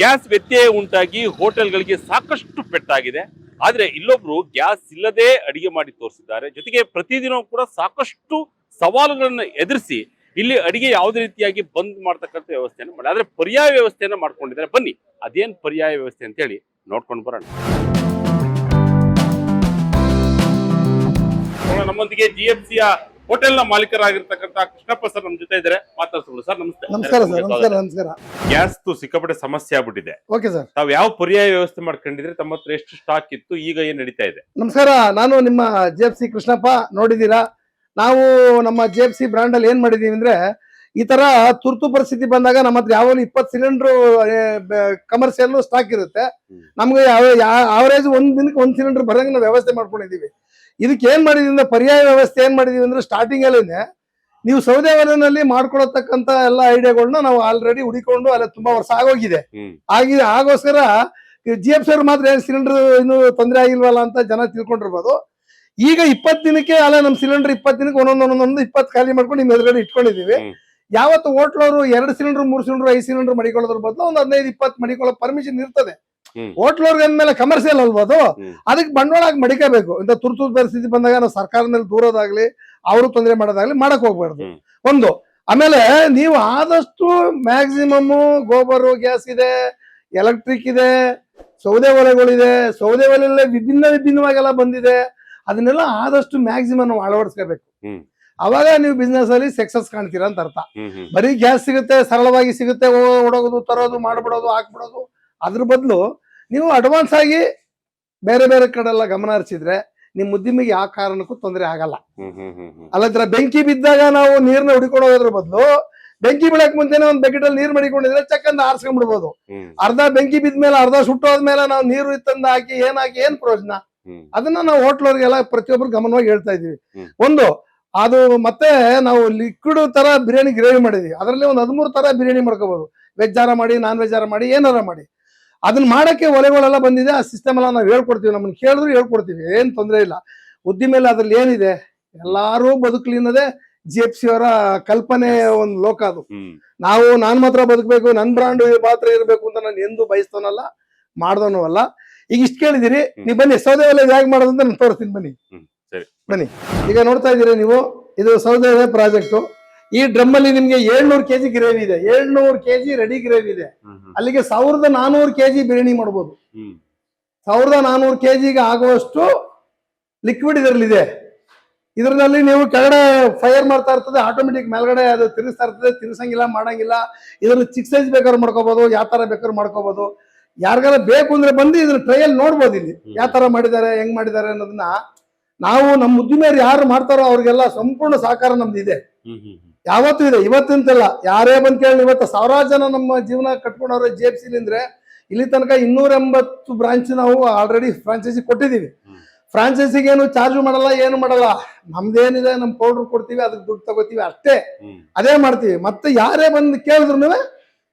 Gas ವ್ಯತ್ಯಯ ಉಂಟಾಗಿ ಹೋಟೆಲ್ಗಳಿಗೆ ಸಾಕಷ್ಟು ಪೆಟ್ಟಾಗಿದೆ. ಆದ್ರೆ ಇಲ್ಲೊಬ್ರು ಗ್ಯಾಸ್ ಇಲ್ಲದೆ ಅಡಿಗೆ ಮಾಡಿ ತೋರಿಸಿದ್ದಾರೆ. ಜೊತೆಗೆ ಪ್ರತಿದಿನ ಕೂಡ ಸಾಕಷ್ಟು ಸವಾಲುಗಳನ್ನು ಎದುರಿಸಿ ಇಲ್ಲಿ ಅಡಿಗೆ ಯಾವುದೇ ರೀತಿಯಾಗಿ ಬಂದ್ ಮಾಡ್ತಕ್ಕಂಥ ವ್ಯವಸ್ಥೆಯನ್ನು ಮಾಡಿ, ಆದ್ರೆ ಪರ್ಯಾಯ ವ್ಯವಸ್ಥೆಯನ್ನ ಮಾಡ್ಕೊಂಡಿದ್ದಾರೆ. ಬನ್ನಿ ಅದೇನ್ ಪರ್ಯಾಯ ವ್ಯವಸ್ಥೆ ಅಂತ ಹೇಳಿ ನೋಡ್ಕೊಂಡು ಬರೋಣ. ನಮ್ಮೊಂದಿಗೆ GFCಯ ಹೋಟೆಲ್ ನ ಮಾಲೀಕರಾಗಿರ್ತಕ್ಕಂಥ ಕೃಷ್ಣಪ್ಪ ಸರ್ ನಮ್ಮ ಜೊತೆ ಇದ್ದಾರೆ. ಮಾತಾಡ್ಸೋಣ ಸರ್. ನಮಸ್ತೆ. ನಮಸ್ಕಾರ ಸರ್. ನಮಸ್ಕಾರ. ಗ್ಯಾಸ್ ಸಿಕ್ಕಾಪಟ್ಟೆ ಸಮಸ್ಯೆ ಆಗ್ಬಿಟ್ಟಿದೆ. Okay sir. ತಾವ್ ಯಾವ ಪರ್ಯಾಯ ವ್ಯವಸ್ಥೆ ಮಾಡ್ಕೊಂಡಿದ್ರೆ? ತಮ್ಮ ಹತ್ರ ಎಷ್ಟು ಸ್ಟಾಕ್ ಇತ್ತು, ಈಗ ಏನ್ ನಡೀತಾ ಇದೆ? ನಮಸ್ಕಾರ, ನಾನು ನಿಮ್ಮ GFC ಕೃಷ್ಣಪ್ಪ. ನೋಡಿದೀರಾ, ನಾವು ನಮ್ಮ GFC ಬ್ರಾಂಡ್ ಅಲ್ಲಿ ಏನ್ ಮಾಡಿದೀವಿ ಅಂದ್ರೆ, ಈ ತರ ತುರ್ತು ಪರಿಸ್ಥಿತಿ ಬಂದಾಗ ನಮ್ಮ ಹತ್ರ ಯಾವಾಗಲೂ 20 ಸಿಲಿಂಡರ್ ಕಮರ್ಷಿಯಲ್ ಸ್ಟಾಕ್ ಇರುತ್ತೆ. ನಮ್ಗೆ ಅವರೇಜ್ ಒಂದ್ ದಿನಕ್ಕೆ 1 ಸಿಲಿಂಡರ್ ಬರಂಗ್ ನಾವು ವ್ಯವಸ್ಥೆ ಮಾಡ್ಕೊಂಡಿದೀವಿ. ಇದಕ್ಕೆ ಏನ್ ಮಾಡಿದೀವಿ ಅಂದ್ರೆ, ಪರ್ಯಾಯ ವ್ಯವಸ್ಥೆ ಏನ್ ಮಾಡಿದೀವಿ ಅಂದ್ರೆ, ಸ್ಟಾರ್ಟಿಂಗ್ ಅಲ್ಲಿನೇ ನೀವು ಸೌದೆ ಒಲೆನಲ್ಲಿ ಮಾಡ್ಕೊಳತಕ್ಕಂತ ಎಲ್ಲ ಐಡಿಯಾಗಳನ್ನ ನಾವು ಆಲ್ರೆಡಿ ಹುಡಿಕೊಂಡು ಅಲ್ಲಿ ತುಂಬಾ ವರ್ಷ ಆಗೋಗಿದೆ. ಆಗೋಸ್ಕರ GFC ಅವ್ರು ಮಾತ್ರ ಏನ್ ಸಿಲಿಂಡರ್ ಇನ್ನು ತೊಂದರೆ ಆಗಿಲ್ವಲ್ಲ ಅಂತ ಜನ ತಿಳ್ಕೊಂಡಿರ್ಬೋದು. ಈಗ 20 ದಿನಕ್ಕೆ ಅಲ್ಲ, ನಮ್ ಸಿಲಿಂಡರ್ 20 ದಿನಕ್ಕೆ ಒಂದೊಂದೊಂದೊಂದು 20 ಖಾಲಿ ಮಾಡ್ಕೊಂಡು ನಿಮ್ ಎದುರುಗಡೆ ಇಟ್ಕೊಂಡಿದೀವಿ. ಯಾವತ್ತು ಹೋಟ್ಲವರು 2 ಸಿಲಿಂಡರ್ 3 ಸಿಲಿಂಡರ್ 5 ಸಿಲಿಂಡರ್ ಮಡಿಕೊಳ್ಳೋದ್ರ ಬದಲು ಒಂದು 15-20 ಮಡಿಕೊಳ್ಳೋ ಪರ್ಮಿಷನ್ ಇರ್ತದೆ. ಹೋಟ್ಲವ್ರಿಗೆ ಅಂದ್ಮೇಲೆ ಕಮರ್ಷಿಯಲ್ ಅಲ್ಬೋದು, ಅದಕ್ಕೆ ಬಂಡವಾಳ ಆಗಿ ಮಡಿಕಬೇಕು. ಇಂಥ ತುರ್ತು ಪರಿಸ್ಥಿತಿ ಬಂದಾಗ ನಾವು ಸರ್ಕಾರದಲ್ಲಿ ದೂರೋದಾಗ್ಲಿ ಅವರು ತೊಂದರೆ ಮಾಡೋದಾಗ್ಲಿ ಮಾಡಕ್ ಹೋಗ್ಬಾರ್ದು. ಒಂದು, ಆಮೇಲೆ ನೀವು ಆದಷ್ಟು ಮ್ಯಾಕ್ಸಿಮಮ್ ಗೋಬರ್ ಗ್ಯಾಸ್ ಇದೆ, ಎಲೆಕ್ಟ್ರಿಕ್ ಇದೆ, ಸೌದೆ ಒಲೆಗಳಿದೆ. ಸೌದೆ ಒಲೆಯಲ್ಲೇ ವಿಭಿನ್ನವಾಗೆಲ್ಲ ಬಂದಿದೆ. ಅದನ್ನೆಲ್ಲ ಆದಷ್ಟು ಮ್ಯಾಕ್ಸಿಮಮ್ ನಾವು ಅಳವಡಿಸ್ಕೋಬೇಕು. ಅವಾಗ ನೀವು ಬಿಸ್ನೆಸ್ ಅಲ್ಲಿ ಸಕ್ಸಸ್ ಕಾಣ್ತೀರಾ ಅಂತ ಅರ್ಥ. ಬರೀ ಗ್ಯಾಸ್ ಸಿಗುತ್ತೆ, ಸರಳವಾಗಿ ಸಿಗುತ್ತೆ, ಓಡೋಗೋದು, ತರೋದು, ಮಾಡ್ಬಿಡೋದು, ಹಾಕ್ಬಿಡೋದು. ಅದ್ರ ಬದಲು ನೀವು ಅಡ್ವಾನ್ಸ್ ಆಗಿ ಬೇರೆ ಬೇರೆ ಕಡೆ ಎಲ್ಲ ಗಮನ ಹರಿಸಿದ್ರೆ ನಿಮ್ ಉದ್ದಿಮೆಗೆ ಯಾವ ಕಾರಣಕ್ಕೂ ತೊಂದರೆ ಆಗಲ್ಲ. ಅಲ್ಲದ್ರ ಬೆಂಕಿ ಬಿದ್ದಾಗ ನಾವು ನೀರ್ನ ಹುಡಿಕೊಂಡು ಹೋಗೋದ್ರ ಬದಲು ಬೆಂಕಿ ಬೀಳಕ್ ಮುಂಚೆನೆ ಒಂದ್ ಬಕೆಟ್ ಅಲ್ಲಿ ನೀರ್ ಮಡಿಕೊಂಡಿದ್ರೆ ಚಕ್ಕಂದ ಆರ್ಸ್ಕೊಂಡ್ಬಿಡ್ಬೋದು. ಅರ್ಧ ಬೆಂಕಿ ಬಿದ್ಮೇಲೆ, ಅರ್ಧ ಸುಟ್ಟೋದ್ಮೇಲೆ ನಾವು ನೀರು ತಂದು ಹಾಕಿ ಏನ್ ಪ್ರಯೋಜನ? ಅದನ್ನ ನಾವು ಹೋಟ್ಲವ್ರಿಗೆಲ್ಲ ಪ್ರತಿಯೊಬ್ರು ಗಮನವಾಗಿ ಹೇಳ್ತಾ ಇದೀವಿ. ಒಂದು ಅದು, ಮತ್ತೆ ನಾವು ಲಿಕ್ವಿಡ್ ತರ ಬಿರಿಯಾನಿ ಗ್ರೇವಿ ಮಾಡಿದೀವಿ. ಅದರಲ್ಲಿ ಒಂದು 13 ತರ ಬಿರಿಯಾನಿ ಮಾಡ್ಕೋಬಹುದು. ವೆಜ್ ಆರ ಮಾಡಿ, ನಾನ್ ವೆಜ್ ಆರ ಮಾಡಿ, ಏನಾರ ಮಾಡಿ. ಅದನ್ನ ಮಾಡಕ್ಕೆ ಒಲೆಗಳೆಲ್ಲ ಬಂದಿದೆ. ಆ ಸಿಸ್ಟಮ್ ಎಲ್ಲ ನಾವು ಹೇಳ್ಕೊಡ್ತೀವಿ. ನಮ್ಮನ್ನ ಕೇಳಿದ್ರು ಹೇಳ್ಕೊಡ್ತೀವಿ, ಏನ್ ತೊಂದರೆ ಇಲ್ಲ. ಉದ್ದಿಮೆಲ್ಲ ಅದ್ರಲ್ಲಿ ಏನಿದೆ, ಎಲ್ಲಾರು ಬದುಕಲಿ ಅನ್ನೋದೇ GFC ಅವರ ಕಲ್ಪನೆ. ಒಂದು ಲೋಕ ಅದು. ನಾನ್ ಮಾತ್ರ ಬದುಕಬೇಕು, ನನ್ ಬ್ರಾಂಡ್ ಮಾತ್ರ ಇರ್ಬೇಕು ಅಂತ ನಾನು ಎಂದು ಬಯಸ್ತವನಲ್ಲ, ಮಾಡ್ದವನು ಅಲ್ಲ. ಈಗ ಇಷ್ಟ ಕೇಳಿದಿರಿ, ನೀವು ಬನ್ನಿ ಸೌದೆ ಒಲೆ ಹೇಗೆ ಮಾಡೋದಂತ ನಾನು ತೋರಿಸ್ತೀನಿ. ಬನ್ನಿ. ಈಗ ನೋಡ್ತಾ ಇದ್ದೀರಿ ನೀವು, ಇದು ಸೌದೆ ಒಲೆ ಪ್ರಾಜೆಕ್ಟ್. ಈ ಡ್ರಮ್ ಅಲ್ಲಿ ನಿಮ್ಗೆ 700 kg ಗ್ರೇವಿ ಇದೆ. 700 kg ರೆಡಿ ಗ್ರೇವಿ ಇದೆ. ಅಲ್ಲಿಗೆ 1400 kg ಬಿರಿಯಾನಿ ಮಾಡ್ಬೋದು. 1400 kg ಆಗುವಷ್ಟು ಲಿಕ್ವಿಡ್ ಇದರಲ್ಲಿದೆ. ಇದರಲ್ಲಿ ನೀವು ಕೆಳಗಡೆ ಫೈರ್ ಮಾಡ್ತಾ ಇರ್ತದೆ, ಆಟೋಮೆಟಿಕ್ ಮೇಲ್ಗಡೆ ಅದು ತಿರುಗಿಸ್ತಾ ಇರ್ತದೆ. ತಿರ್ಸಂಗಿಲ್ಲ, ಮಾಡಂಗಿಲ್ಲ. ಇದ್ರಲ್ಲಿ ಚಿಕ್ಕ ಸೈಜ್ ಬೇಕಾದ್ರೂ ಮಾಡ್ಕೋಬಹುದು, ಯಾವ ತರ ಬೇಕಾದ್ರೂ ಮಾಡ್ಕೋಬಹುದು. ಯಾರಿಗಾರ ಬೇಕು ಅಂದ್ರೆ ಬಂದು ಇದ್ರ ಟ್ರಯಲ್ ನೋಡ್ಬೋದು. ಇಲ್ಲಿ ಯಾವ ತರ ಮಾಡಿದ್ದಾರೆ, ಹೆಂಗ್ ಮಾಡಿದ್ದಾರೆ ಅನ್ನೋದನ್ನ ನಾವು ನಮ್ಮ ಉದ್ದಿಮೆಯರು ಯಾರು ಮಾಡ್ತಾರೋ ಅವ್ರಿಗೆಲ್ಲ ಸಂಪೂರ್ಣ ಸಹಕಾರ ನಮ್ದು ಇದೆ. ಯಾವತ್ತೂ ಇದೆ, ಇವತ್ತಿಂತಲ್ಲ. ಯಾರೇ ಬಂದ್ ಕೇಳಿ, ಇವತ್ತು ಸಾವಿರಾರು ಜನ ನಮ್ಮ ಜೀವನ ಕಟ್ಕೊಂಡವ್ರೆ GFC ಅಂದ್ರೆ. ಇಲ್ಲಿ ತನಕ 280 ಬ್ರಾಂಚ್ ನಾವು ಆಲ್ರೆಡಿ ಫ್ರಾಂಚೈಸಿ ಕೊಟ್ಟಿದೀವಿ. ಫ್ರಾಂಚೈಸಿಗೆ ಏನು ಚಾರ್ಜ್ ಮಾಡಲ್ಲ, ಏನು ಮಾಡಲ್ಲ. ನಮ್ದೇನಿದೆ, ನಮ್ ಪೌಡರ್ ಕೊಡ್ತೀವಿ, ಅದಕ್ಕೆ ದುಡ್ಡು ತಗೋತೀವಿ ಅಷ್ಟೇ. ಅದೇ ಮಾಡ್ತೀವಿ. ಮತ್ತೆ ಯಾರೇ ಬಂದು ಕೇಳಿದ್ರು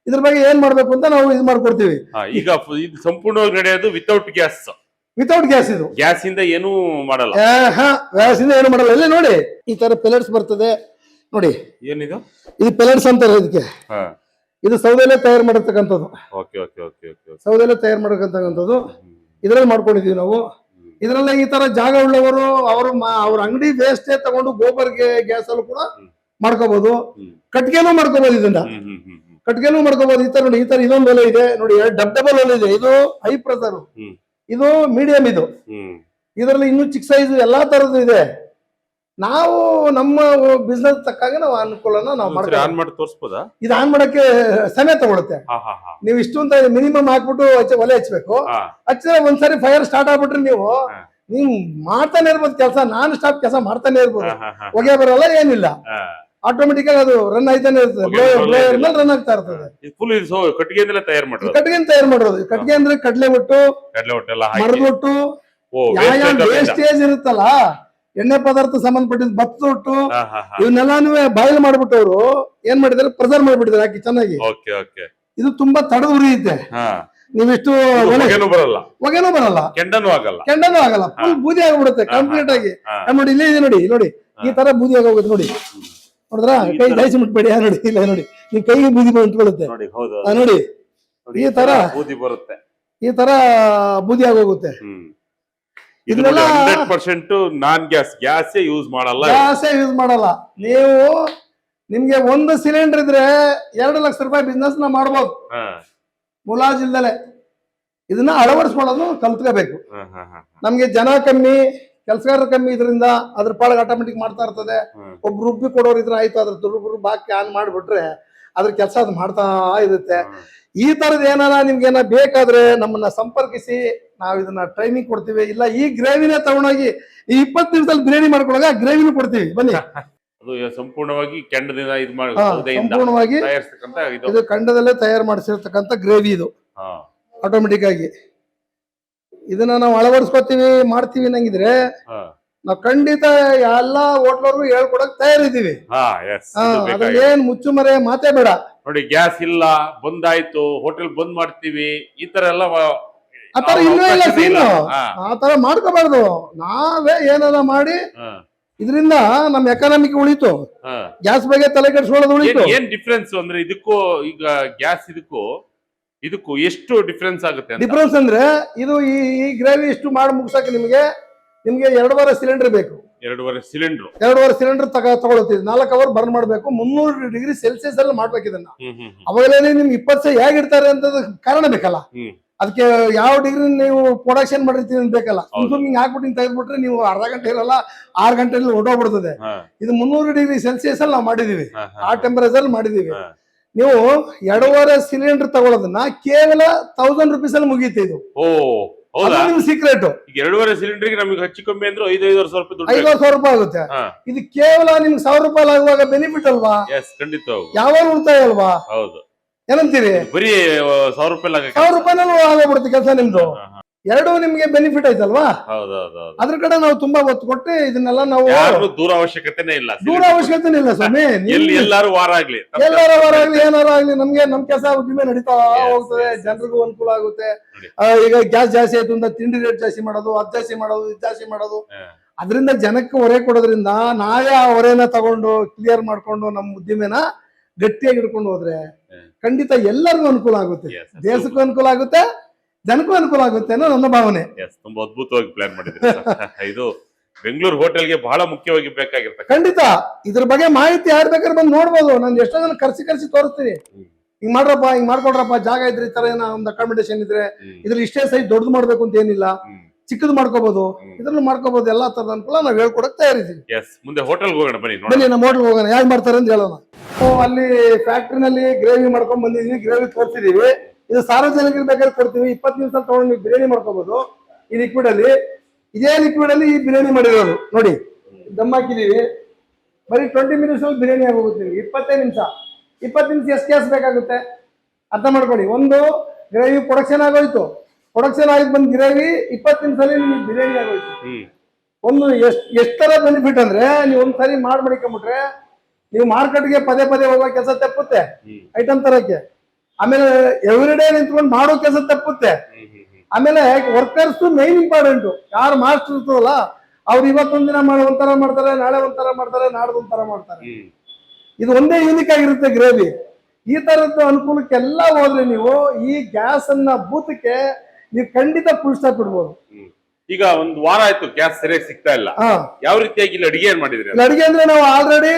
ಇದ್ರ ಬಗ್ಗೆ ಏನ್ ಮಾಡ್ಬೇಕು ಅಂತ ನಾವು ಇದು ಮಾಡ್ಕೊಡ್ತೀವಿ. ಈಗ ಇದು ಸಂಪೂರ್ಣವಾಗಿ ನಡೆಯೋದು ವಿತೌಟ್ ಗ್ಯಾಸ್. Without gas. ಇದು ಗ್ಯಾಸ್ ಇಂದ ಏನು ಮಾಡಲ್ಲ. ಗ್ಯಾಸ್ ಇಂದ ಏನು ಮಾಡಲ್ಲ. ಇಲ್ಲಿ ನೋಡಿ, ಈ ತರ ಪೆಲೆಟ್ಸ್ ಬರ್ತದೆ ನೋಡಿ. ಏನಿದು? ಇದು ಪೆಲೆಟ್ಸ್ ಅಂತಾರೆ ಇದಕ್ಕೆ. ಇದು ಸೌದೆಲೆ ತಯಾರು ಮಾಡತಕ್ಕಂಥದ್ದು. ಸೌದೆಲೆ ತಯಾರು ಮಾಡತಕ್ಕಂಥದ್ದು ಇದ್ರಲ್ಲಿ ಮಾಡ್ಕೊಂಡಿದೀವಿ ನಾವು. ಇದ್ರಲ್ಲೇ ಈ ತರ ಜಾಗ ಉಳ್ಳವರು ಅವ್ರ ಅಂಗಡಿ ವೇಸ್ಟೇ ತಗೊಂಡು ಗೋಬರ್ಗೆ ಗ್ಯಾಸ್ ಅಲ್ಲೂ ಕೂಡ ಮಾಡ್ಕೋಬಹುದು. ಕಟ್ಗೆನೂ ಮಾಡ್ಕೋಬಹುದು. ಇದನ್ನ ಕಟ್ಗೆನೂ ಮಾಡ್ಕೋಬಹುದು. ಈ ತರ ನೋಡಿ, ಈ ತರ ಇದೊಂದು ಒಲೆ ಇದೆ ನೋಡಿ, ಡಬಲ್ ಒಲೆ ಇದೆ. ಇದು ಹೈ ಪ್ರೆಷರ್, ಇದು ಮೀಡಿಯಂ. ಇದು ಇದರಲ್ಲಿ ಇನ್ನೂ ಚಿಕ್ಕ ಸೈಜ್ ಎಲ್ಲಾ ತರದ್ದು ಇದೆ. ನಾವು ನಮ್ಮ ಬಿಸ್ನೆಸ್ ತಕ್ಕಾಗ ನಾವು ಅನುಕೂಲನ ನಾವು ಮಾಡ್ತೀವಿ. ಇದು ಆನ್ ಮಾಡಕ್ಕೆ ಸಮಯ ತಗೊಳುತ್ತೆ. ನೀವು ಇಷ್ಟು ಅಂತ ಮಿನಿಮಮ್ ಹಾಕ್ಬಿಟ್ಟು ಒಲೆ ಹಚ್ಬೇಕು. ಹಚ್ಚಿದ್ರೆ ಒಂದ್ಸರಿ ಫೈರ್ ಸ್ಟಾರ್ಟ್ ಆಗ್ಬಿಟ್ರೆ ನೀವು ಮಾಡ್ತಾನೆ ಇರ್ಬೋದು ಕೆಲಸ. ನಾನ್ ಸ್ಟಾಪ್ ಕೆಲಸ ಮಾಡ್ತಾನೆ ಇರ್ಬೋದು. ಹೊಗೆ ಬರಲ್ಲ, ಏನಿಲ್ಲ. ಆಟೋಮೆಟಿಕ್ ಆಗಿ ಅದು ರನ್ ಆಯ್ತಾನೆ ಇರ್ತದೆ. ಬ್ಲೋಯರ್ ಮೇಲೆ ರನ್ ಆಗ್ತಾ ಇರ್ತದೆ. ಕಟ್ಟಿಗೆ ತಯಾರು ಮಾಡೋದು. ಕಟ್ಟಿಗೆ ಅಂದ್ರೆ ಕಡ್ಲೆ ಒಟ್ಟು, ಮರದ ಒಟ್ಟು, ಯಾವ ವೇಸ್ಟೇಜ್ ಇರುತ್ತಲ್ಲ, ಎಣ್ಣೆ ಪದಾರ್ಥ ಸಂಬಂಧಪಟ್ಟಿದ್ ಭತ್ತದ ಒಟ್ಟು, ಇವನ್ನೆಲ್ಲಾನು ಬಾಯ್ಲ್ ಮಾಡ್ಬಿಟ್ಟು ಅವರು ಏನ್ ಮಾಡಿದಾರೆ, ಪ್ರೆಸರ್ವ್ ಮಾಡ್ಬಿಟ್ಟಿದ್ದಾರೆ ಹಾಕಿ ಚೆನ್ನಾಗಿ. ಇದು ತುಂಬಾ ತಡೆದು ಉರಿಯುತ್ತೆ. ನೀವಿಷ್ಟು ಹೊಗೆನೂ ಬರಲ್ಲ, ಕೆಂಡನೂ ಆಗಲ್ಲ. ಫುಲ್ ಬೂದಿ ಆಗ್ಬಿಡುತ್ತೆ ಕಂಪ್ಲೀಟ್ ಆಗಿ. ನೋಡಿ ಇಲ್ಲೇ ಇದೆ ನೋಡಿ, ನೋಡಿ ಈ ತರ ಬೂದಿ ಆಗೋಗುತ್ತೆ ನೋಡಿ. ನೋಡಿದ್ರ ಕೈ ದಯಸಿ ಮುಟ್ಬೇಡಿ. ನೋಡಿ ಇಲ್ಲ ನೋಡಿ, ನಿಮ್ ಕೈಗೆ ಬೂದಿ ಅಂಟ್ಕೊಳ್ಳುತ್ತೆ ನೋಡಿ. ನೋಡಿ, ಈ ತರ ಬೂದಿ ಬರುತ್ತೆ. ಈ ತರ ಬೂದಿ ಆಗೋಗುತ್ತೆ. ಇದು ಇದನ್ನೆಲ್ಲ 100% ನಾನ್ ಗ್ಯಾಸ್ ಯೂಸ್ ಮಾಡಲ್ಲ. ಗ್ಯಾಸೇ ಯೂಸ್ ಮಾಡಲ್ಲ. ನೀವು ನಿಮ್ಗೆ ಒಂದು ಸಿಲಿಂಡರ್ ಇದ್ರೆ 2 ಲಕ್ಷ ರೂಪಾಯಿ ಬಿಸ್ನೆಸ್ ನ ಮಾಡ್ಬೋದು ಮುಲಾಜಿಲ್ದಲೆ. ಇದನ್ನ ಅಳವಡಿಸ್ಕೊಳ್ಳೋದು ಕಲ್ತ್ಕೋಬೇಕು. ನಮ್ಗೆ ಜನ ಕಮ್ಮಿ, ಕೆಲಸಗಾರ ಕಮ್ಮಿ, ಇದರಿಂದ ಅದ್ರ ಪಾಳಗ್ ಆಟೋಮೆಟಿಕ್ ಮಾಡ್ತಾ ಇರ್ತದೆ. ಒಬ್ರು ರುಬ್ಬಿ ಕೊಡೋರು ಇದ್ರೆ ಆಯ್ತು, ಅದ್ರ ದುರ್ಬರು ಬಾಕಿ ಆನ್ ಮಾಡ್ಬಿಟ್ರೆ ಅದ್ರ ಕೆಲಸ ಅದು ಮಾಡ್ತಾ ಇರುತ್ತೆ. ಈ ತರದ್ ಏನಾರ ನಿಮ್ಗೆ ಬೇಕಾದ್ರೆ ನಮ್ಮನ್ನ ಸಂಪರ್ಕಿಸಿ, ನಾವ್ ಇದನ್ನ ಟ್ರೈನಿಂಗ್ ಕೊಡ್ತೀವಿ. ಇಲ್ಲ ಈ ಗ್ರೇವಿನೇ ತಗೊಂಡೋಗಿ ಈ 20 ನಿಮಿಷದಲ್ಲಿ ಬಿರಿಯಾನಿ ಮಾಡ್ಕೊಳಗ ಗ್ರೇವಿನೂ ಕೊಡ್ತೀವಿ, ಬನ್ನಿ. ಅದು ಸಂಪೂರ್ಣವಾಗಿ ಕೆಂಡದಿಂದ ಸಂಪೂರ್ಣವಾಗಿ ಇದು ಖಂಡದಲ್ಲೇ ತಯಾರು ಮಾಡಿಸಿರ್ತಕ್ಕಂಥ ಗ್ರೇವಿ ಇದು ಆಟೋಮೆಟಿಕ್ ಆಗಿ. ಇದನ್ನ ನಾವು ಅಳವಡಿಸ್ಕೊತೀವಿ, ಮಾಡ್ತೀವಿ ನಂಗಿದ್ರೆ ನಾವು ಖಂಡಿತ ಎಲ್ಲಾ ಹೋಟ್ಲವ್ರಿಗೂ ಹೇಳ್ಕೊಡಕ್ ತಯಾರಿದ್ದೀವಿ. ಅದ್ರಲ್ಲಿ ಏನ್ ಮುಚ್ಚುಮರೆ ಮಾತೇ ಬೇಡ. ನೋಡಿ, ಗ್ಯಾಸ್ ಇಲ್ಲ, ಬಂದಾಯ್ತು, ಹೋಟೆಲ್ ಬಂದ್ ಮಾಡ್ತೀವಿ, ಈ ತರ ಎಲ್ಲ ಆತರ ಇನ್ನೂ ಇಲ್ಲ ಸೀನು. ಆತರ ಮಾಡ್ಕೋಬಾರ್ದು. ನಾವೇ ಏನಾರ ಮಾಡಿ ಇದರಿಂದ ನಮ್ ಎಕಾನಮಿಕ್ ಉಳಿತು, ಗ್ಯಾಸ್ ಬಗ್ಗೆ ತಲೆ ಕೆಡಿಸ್ಕೊಳ್ಳೋದು ಉಳಿತು. ಏನ್ ಡಿಫ್ರೆನ್ಸ್ ಅಂದ್ರೆ ಇದಕ್ಕೂ ಈಗ ಗ್ಯಾಸ್ ಇದಕ್ಕೂ ಎಷ್ಟು ಡಿಫ್ರೆನ್ಸ್ ಆಗುತ್ತೆ? ಡಿಫ್ರೆನ್ಸ್ ಅಂದ್ರೆ ಇದು ಈ ಗ್ರೇವಿ ಇಷ್ಟು ಮಾಡಿ ಮುಗಿಸಕ್ಕೆ ನಿಮ್ಗೆ 2.5 ಸಿಲಿಂಡರ್ ಬೇಕು. 2.5 ಸಿಲಿಂಡರ್ ತಗೊಳ್ತೀವಿ. 4 ಅವರ್ ಬರ್ನ್ ಮಾಡ್ಬೇಕು. 300 ಡಿಗ್ರಿ ಸೆಲ್ಸಿಯಸ್ ಅಲ್ಲಿ ಮಾಡ್ಬೇಕು ಇದನ್ನ. ಅವಾಗಲೇ ನಿಮ್ಗೆ 20 ಸೆ ಹೇಗಿಡ್ತಾರೆ ಅಂತ ಕಾರಣ ಬೇಕಲ್ಲ. ಅದಕ್ಕೆ ಯಾವ ಡಿಗ್ರಿ ನೀವು ಪ್ರೊಡಕ್ಷನ್ ಮಾಡಿರ್ತೀವಿ ಅಂತ ಬೇಕಲ್ಲ. ಹಿಂಗ್ ಹಾಕ್ಬಿಟ್ಟು ತೆಗೆದ್ಬಿಟ್ರೆ ನೀವು ಅರ್ಧ ಗಂಟೆ ಇರಲ್ಲ, 6 ಗಂಟೆಯಲ್ಲಿ ಹೊರಟೋಗ್ಬಿಡ್ತದೆ. ಇದು 300 ಡಿಗ್ರಿ ಸೆಲ್ಸಿಯಸ್ ಅಲ್ಲಿ ನಾವು ಮಾಡಿದೀವಿ, ಆ ಟೆಂಪರೇಚರ್ ಮಾಡಿದೀವಿ. ನೀವು 2.5 ಸಿಲಿಂಡರ್ ತಗೊಳ್ಳೋದನ್ನ ಕೇವಲ 1000 ರೂಪೀಸ್ ಅಲ್ಲಿ ಮುಗೀತು. ಇದು ಸೀಕ್ರೆಟ್. 2.5 ಸಿಲಿಂಡರ್ ನಮಗೆ ಹೆಚ್ಚು ಕಮ್ಮಿ ಅಂದ್ರೆ 5,500 ರೂಪಾಯಿ ಆಗುತ್ತೆ. ಇದು ಕೇವಲ ನಿಮ್ಗೆ 1000 ರೂಪಾಯಿ ಆಗುವಾಗ ಬೆನಿಫಿಟ್ ಅಲ್ವಾ? ಖಂಡಿತ. ಯಾವಾಗ ಉಳಿತಾಯ ಅಲ್ವಾ? ಹೌದು. ಏನಂತೀರಿ? ಬರೀ 1000 ರೂಪಾಯಿ ಆಗೋಗ್ಬಿಡುತ್ತೆ ಕೆಲಸ ನಿಮ್ದು. ಎರಡು ನಿಮ್ಗೆ ಬೆನಿಫಿಟ್ ಆಯ್ತಲ್ವಾ? ಅದ್ರ ಕಡೆ ನಾವು ತುಂಬಾ ಒತ್ತು ಕೊಟ್ಟು ಇದನ್ನೆಲ್ಲ ನಾವು ದೂರ ಅವಶ್ಯಕತೆನೇ ಇಲ್ಲ ಸ್ವಾಮಿ. ಎಲ್ಲಾರು ವಾರ ಆಗ್ಲಿ ಏನಾರ ಆಗ್ಲಿ ನಮ್ಗೆ ನಮ್ ಕೆಲಸ ಉದ್ದಿಮೆ ನಡೀತಾ ಹೋಗ್ತದೆ, ಜನರಿಗೂ ಅನುಕೂಲ ಆಗುತ್ತೆ. ಈಗ ಗ್ಯಾಸ್ ಜಾಸ್ತಿ ಆಯ್ತು ಅಂತ ತಿಂಡಿ ರೇಟ್ ಜಾಸ್ತಿ ಮಾಡೋದು, ಅದ್ ಜಾಸ್ತಿ ಮಾಡೋದು, ಇದ್ ಜಾಸ್ತಿ ಮಾಡೋದು, ಅದರಿಂದ ಜನಕ್ಕೆ ಹೊರೆ ಕೊಡೋದ್ರಿಂದ ನಾವೇ ಆ ಹೊರೆನ ತಗೊಂಡು ಕ್ಲಿಯರ್ ಮಾಡ್ಕೊಂಡು ನಮ್ಮ ಉದ್ದಿಮೆನ ಗಟ್ಟಿಯಾಗಿ ಹಿಡ್ಕೊಂಡು ಹೋದ್ರೆ ಖಂಡಿತ ಎಲ್ಲರಿಗೂ ಅನುಕೂಲ ಆಗುತ್ತೆ, ದೇಶಕ್ಕೂ ಅನುಕೂಲ ಆಗುತ್ತೆ, ಜನಕ್ಕೂ ಅನುಕೂಲ ಆಗುತ್ತೆ ಅನ್ನೋ ನನ್ನ ಭಾವನೆ. ತುಂಬಾ ಅದ್ಭುತವಾಗಿ ಪ್ಲಾನ್ ಮಾಡಿದ್ರೆ ಇದು ಬೆಂಗಳೂರು ಹೋಟೆಲ್ಗೆ ಬಹಳ ಮುಖ್ಯವಾಗಿ ಬೇಕಾಗಿರುತ್ತೆ. ಖಂಡಿತ ಇದ್ರ ಬಗ್ಗೆ ಮಾಹಿತಿ ಯಾರು ಬೇಕಾದ್ರೆ ಬಂದು ನೋಡ್ಬೋದು. ನಾನು ಎಷ್ಟೋ ಜನ ಕರ್ಸಿ ತೋರಿಸ್ತೀನಿ, ಹಿಂಗ್ ಮಾಡ್ರಪ್ಪ, ಹಿಂಗ್ ಮಾಡ್ಕೊಡ್ರಪ್ಪ, ಜಾಗ ಇದ್ರೆ ಈ ತರ ಏನೋ ಒಂದು ಅಕಾಮಿಡೇಷನ್ ಇದ್ರೆ ಇದ್ರಲ್ಲಿ ಇಷ್ಟೇ ಸೈಜ್ ದೊಡ್ಡದು ಮಾಡ್ಬೇಕು ಅಂತ ಏನಿಲ್ಲ, ಚಿಕ್ಕದು ಮಾಡ್ಕೋಬಹುದು, ಇದ್ರಲ್ಲೂ ಮಾಡ್ಕೋಬಹುದು. ಎಲ್ಲಾ ತರದ ಅನುಕೂಲ ನಾವು ಹೇಳ್ಕೊಡಕ್ ತಯಾರಿದ್ದೀವಿ. ಮುಂದೆ ಹೋಟೆಲ್ ಹೋಗೋಣ, ಬನ್ನಿ ನಮ್ಮ ಹೋಟೆಲ್ ಹೋಗೋಣ, ಯಾರು ಮಾಡ್ತಾರೆ ಅಂತ ಹೇಳೋಣ. ಅಲ್ಲಿ ಫ್ಯಾಕ್ಟ್ರಿನಲ್ಲಿ ಗ್ರೇವಿ ಮಾಡ್ಕೊಂಡ್ ಬಂದಿದೀವಿ, ಗ್ರೇವಿ ತೋರಿಸಿದೀವಿ. ಇದು ಸಾರ್ವಜನಿಕರಿಗೆ ಬೇಕಾದ್ರೆ ಕೊಡ್ತೀವಿ, 20 ನಿಮಿಷ ತಗೊಂಡು ನೀವು ಬಿರಿಯಾನಿ ಮಾಡ್ಕೋಬಹುದು. ಈ ಲಿಕ್ವಿಡ್ ಅಲ್ಲಿ, ಇದೇ ಲಿಕ್ವಿಡ್ ಅಲ್ಲಿ ಈ ಬಿರಿಯಾನಿ ಮಾಡಿರೋದು ನೋಡಿ, ದಮ್ ಹಾಕಿದೀವಿ. ಬರೀ 20 ಮಿನಿಟ್ಸ್ ಬಿರಿಯಾನಿ ಆಗೋಗುತ್ತೆ ನಿಮ್ಗೆ. 25 ನಿಮಿಷ ಎಷ್ಟು ಗ್ಯಾಸ್ ಬೇಕಾಗುತ್ತೆ ಅರ್ಥ ಮಾಡ್ಕೊಳ್ಳಿ. ಒಂದು ಗ್ರೇವಿ ಪ್ರೊಡಕ್ಷನ್ ಆಗೋಯ್ತು, ಪ್ರೊಡಕ್ಷನ್ ಆಗಿದ್ ಬಂದ್ ಗ್ರೇವಿ 20 ನಿಮಿಷದಲ್ಲಿ ನಿಮ್ಗೆ ಬಿರಿಯಾನಿ ಆಗೋಯ್ತು. ಒಂದು ಎಷ್ಟ್ ತರ ಬೆನಿಫಿಟ್ ಅಂದ್ರೆ, ನೀವು ಒಂದ್ಸರಿ ಮಾಡ್ಕೊಂಡ್ಬಿಟ್ರೆ ನೀವು ಮಾರ್ಕೆಟ್ಗೆ ಪದೇ ಹೋಗೋ ಕೆಲಸ ತಪ್ಪುತ್ತೆ ಐಟಮ್ ತರಕ್ಕೆ. ಆಮೇಲೆ ಎವ್ರಿಡೇ ನಿಂತ್ಕೊಂಡು ಮಾಡೋ ಕೆಲಸ ತಪ್ಪುತ್ತೆ. ಆಮೇಲೆ ವರ್ಕರ್ಸ್ ಮೈನ್ ಇಂಪಾರ್ಟೆಂಟ್. ಯಾರು ಮಾಸ್ಟರ್ ಇರ್ತದಲ್ಲ ಅವ್ರು ಇವತ್ತೊಂದಿನ ಒಂಥರ ಮಾಡ್ತಾರೆ, ನಾಳೆ ಒಂಥರ ಮಾಡ್ತಾರೆ, ನಾಡ್ದು ಒಂಥರ ಮಾಡ್ತಾರೆ. ಇದು ಒಂದೇ ಯೂನಿಕ್ ಆಗಿರುತ್ತೆ ಗ್ರೇವಿ. ಈ ತರದ್ದು ಅನುಕೂಲಕ್ಕೆಲ್ಲ ಹೋದ್ರೆ ನೀವು ಈ ಗ್ಯಾಸ್ ಅನ್ನ ಬೂತಕ್ಕೆ ನೀವು ಖಂಡಿತ ಫುಲ್ ಸ್ಟಾಪ್ ಇಡ್ಬೋದು. ಈಗ ಒಂದು ವಾರ ಆಯ್ತು ಗ್ಯಾಸ್ ಸರಿಯಾಗಿ ಸಿಗ್ತಾ ಇಲ್ಲ, ಯಾವ ರೀತಿಯಾಗಿ ಇಲ್ಲಿ ಅಡಿಗೆ ಏನ್ ಮಾಡಿದ್ರಿ? ಅಡಿಗೆ ಅಂದ್ರೆ ನಾವು ಆಲ್ರೆಡಿ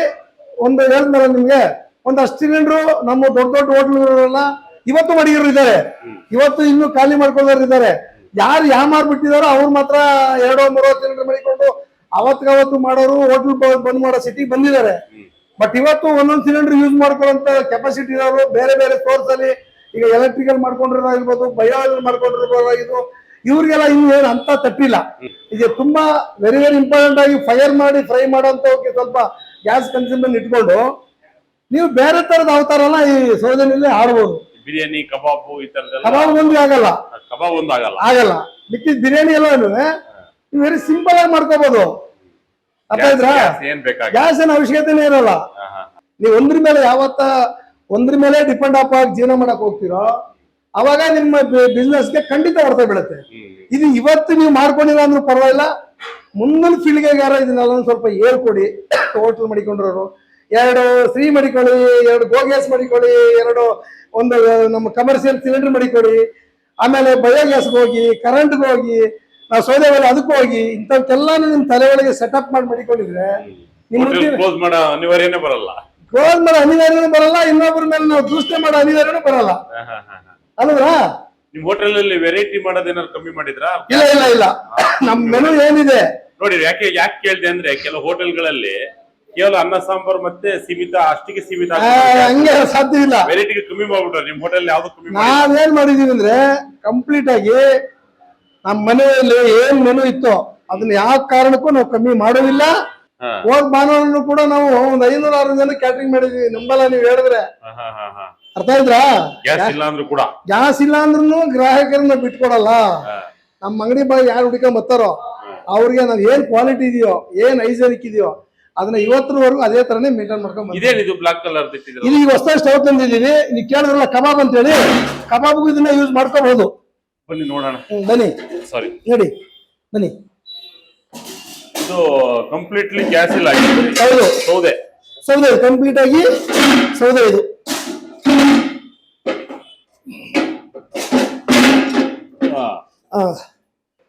ಒಂದು ಹೇಳಿದ್ಮೇಲೆ ನಿಮ್ಗೆ ಒಂದಷ್ಟು ಸಿಲಿಂಡ್ರು ನಮ್ಮ ದೊಡ್ಡ ಹೋಟ್ಲುಗಳೆಲ್ಲ ಇವತ್ತು ಮಡಿಗರು ಇದ್ದಾರೆ, ಇವತ್ತು ಇನ್ನು ಖಾಲಿ ಮಾಡ್ಕೊಳ್ಳೋರು ಇದ್ದಾರೆ. ಯಾರು ಮಾಡ್ಬಿಟ್ಟಿದಾರೋ ಅವ್ರು ಮಾತ್ರ 2-3 ಸಿಲಿಂಡರ್ ಮಾಡಿಕೊಂಡು ಅವತ್ತು ಮಾಡೋರು ಹೋಟ್ಲ್ ಬಂದ್ ಮಾಡೋ ಸಿಟಿಗೆ ಬಂದಿದ್ದಾರೆ. ಬಟ್ ಇವತ್ತು ಒಂದೊಂದು ಸಿಲಿಂಡರ್ ಯೂಸ್ ಮಾಡ್ಕೊಳ್ಳೋಂತ ಕೆಪಾಸಿಟಿ ಇರೋರು ಬೇರೆ ಸೋರ್ಸ್ ಅಲ್ಲಿ, ಈಗ ಎಲೆಕ್ಟ್ರಿಕಲ್ ಮಾಡ್ಕೊಂಡಿರೋದಾಗಿರ್ಬೋದು, ಬಯೋ ಮಾಡ್ಕೊಂಡಿರೋದಾಗಿದ್ದು, ಇವ್ರಿಗೆಲ್ಲ ಇನ್ನು ಏನು ಅಂತ ತಪ್ಪಿಲ್ಲ. ಈಗ ತುಂಬಾ ವೆರಿ ಇಂಪಾರ್ಟೆಂಟ್ ಆಗಿ ಫೈರ್ ಮಾಡಿ ಫ್ರೈ ಮಾಡೋಂತ ಸ್ವಲ್ಪ ಗ್ಯಾಸ್ ಕನ್ಸ್ಯೂಮರ್ ಇಟ್ಕೊಂಡು ನೀವು ಬೇರೆ ತರದ ಅವತಾರಲ್ಲ ಈ ಸೌಜನ್ಯಲ್ಲಿ ಆಡ್ಬೋದು. ಬಿರಿಯಾನಿ, ಕಬಾಬು, ಈ ತರದೆಲ್ಲ ಕಬಾಬ್ ಒಂದು ಆಗಲ್ಲ, ಆಗಲ್ಲ. ಮಿಕ್ಕಿದ ಬಿರಿಯಾನಿ ಎಲ್ಲ ನೀವು ವೆರಿ ಸಿಂಪಲ್ ಆಗಿ ಮಾಡ್ಕೋಬಹುದು. ಅರ್ಥ ಆಯ್ತಾ? ಗ್ಯಾಸ್ ಏನ್ ಅವಶ್ಯಕತೆನೇ ಇರಲ್ಲ. ನೀವು ಒಂದ್ರ ಮೇಲೆ ಡಿಪೆಂಡ್ ಆಗಿ ಜೀವನ ಮಾಡಕ್ ಹೋಗ್ತಿರೋ ಅವಾಗ ನಿಮ್ಮ ಬಿಸ್ನೆಸ್ಗೆ ಖಂಡಿತ ಹೊಡೆತ ಬೀಳುತ್ತೆ. ಇದು ಇವತ್ತು ನೀವು ಮಾಡ್ಕೊಂಡಿಲ್ಲ ಅಂದ್ರೂ ಪರವಾಗಿಲ್ಲ, ಮುಂದಿನ ಫೀಲ್ಡ್ಗೆ ಯಾರೋ ಇದನ್ನೆಲ್ಲ ಸ್ವಲ್ಪ ಹೇಳ್ಕೊಡಿ. ಹೋಟೆಲ್ ಮಾಡಿಕೊಂಡಿರೋರು ಎರಡು ಶ್ರೀ ಮಡಿಕೊಳ್ಳಿ, ಎರಡು ಗೋಗ್ಯಾಸ್ ಮಡಿಕೊಳ್ಳಿ, ಒಂದು ನಮ್ಮ ಕಮರ್ಷಿಯಲ್ ಸಿಲಿಂಡರ್ ಮಡಿಕೊಳ್ಳಿ, ಆಮೇಲೆ ಬಯೋಗ್ಯಾಸ್ಗೆ ಹೋಗಿ, ಕರೆಂಟ್ಗೆ ಹೋಗಿ, ನಾವು ಸೌದೆ ಒಲೆ ಅದಕ್ಕೂ ಹೋಗಿ, ಇಂಥವಕ್ಕೆಲ್ಲಾನು ನಿಮ್ ತಲೆ ಒಳಗೆ ಸೆಟಪ್ ಮಾಡಿ ಮಡಿಕೊಂಡಿದ್ರೆ ಕ್ಲೋಸ್ ಮಾಡೋ ಅನಿವಾರ್ಯನೇ ಬರಲ್ಲ. ಕ್ಲೋಸ್ ಮಾಡೋ ಅನಿವಾರ್ಯನೂ ಬರಲ್ಲ, ಇನ್ನೊಬ್ಬರ ಮೇಲೆ ನಾವು ದೂಷಣೆ ಮಾಡೋ ಅನಿವಾರ್ಯನೂ ಬರಲ್ಲ ಅಲ್ವಾ? ನಿಮ್ ಹೋಟೆಲ್ ಅಲ್ಲಿ ವೆರೈಟಿ ಮಾಡೋದೇನಾದ್ರು ಕಮ್ಮಿ ಮಾಡಿದ್ರಾ? ಇಲ್ಲ ಇಲ್ಲ ಇಲ್ಲ, ನಮ್ ಮೆನು ಏನಿದೆ ನೋಡಿ. ಯಾಕೆ ಕೇಳ್ದೆ ಅಂದ್ರೆ ಕೆಲವು ಹೋಟೆಲ್ಗಳಲ್ಲಿ ಕೇವಲ ಅನ್ನ ಸಾಂಬಾರ್ ಮತ್ತೆ ಸೀಮಿತ, ಅಷ್ಟಿಗೆ ಸೀಮಿತ, ಹಂಗೆ ಸಾಧ್ಯ ಇಲ್ಲ. ವೆರೈಟಿಗೆ ಕಮ್ಮಿ ಮಾಡ್ಬಿಟ್ರೆ ನಿಮ್ ಹೋಟೆಲ್ ಯಾವ್ದು ಕಮ್ಮಿ? ನಾವೇನ್ ಮಾಡಿದೀವಿ ಅಂದ್ರೆ ಕಂಪ್ಲೀಟ್ ಆಗಿ ನಮ್ಮ ಮನೆಯಲ್ಲಿ ಏನ್ ಮೆನು ಇತ್ತು ಅದನ್ನ ಯಾವ ಕಾರಣಕ್ಕೂ ನಾವು ಕಮ್ಮಿ ಮಾಡೋದಿಲ್ಲ. ಹೋದ್ ಭಾನುವಾರನು ಕೂಡ ನಾವು ಒಂದ್ 500-600 ಜನ ಕ್ಯಾಟ್ರಿಂಗ್ ಮಾಡಿದೀವಿ. ನಂಬಲ್ಲ ನೀವ್ ಹೇಳಿದ್ರೆ. ಅರ್ಥ ಆಯ್ತಾ? ಗ್ಯಾಸ್ ಇಲ್ಲ ಅಂದ್ರೂ ಕೂಡ, ಗ್ಯಾಸ್ ಇಲ್ಲ ಅಂದ್ರೂ ಗ್ರಾಹಕರನ್ನ ಬಿಟ್ಕೊಡಲ್ಲ. ನಮ್ಮ ಅಂಗಡಿ ಬಾಯಿ ಯಾರು ಹುಡುಕೊಂಡ್ ಬರ್ತಾರೋ ಅವ್ರಿಗೆ ನಾವ್ ಏನ್ ಕ್ವಾಲಿಟಿ ಇದೆಯೋ, ಏನ್ ಹೈಜೆನಿಕ್ ಇದೆಯೋ ಅದನ್ನ ಇವತ್ತಿನವರೆಗೂ ಅದೇ ತರನೇ ಮೇಂಟೈನ್ ಮಾಡ್ಕೊಂಡ್ ಇದೇನಿದು ಬ್ಲಾಕ್ ಕಲರ್ ಇದು ಈಗ ಹೊಸ ಸ್ಟವ್ ತಂದಿದ್ದೀವಿ. ನೀವು ಕೇಳಿದ್ರಲ್ಲ ಕಬಾಬ್ ಅಂತ ಹೇಳಿ, ಕಬಾಬ್ಗೂ ಇದನ್ನ ಯೂಸ್ ಮಾಡ್ಕೋಬಹುದು. ಬನ್ನಿ ನೋಡೋಣ. ಬನ್ನಿ, ಸಾರಿ ನೋಡಿ ಬನ್ನಿ. ಇದು ಕಂಪ್ಲೀಟ್ಲಿ ಗ್ಯಾಸ್ ಇಲ್ಲ. ಹೌದು, ಸೌದೆ ಕಂಪ್ಲೀಟ್ ಆಗಿ ಸೌದೆ ಇದು.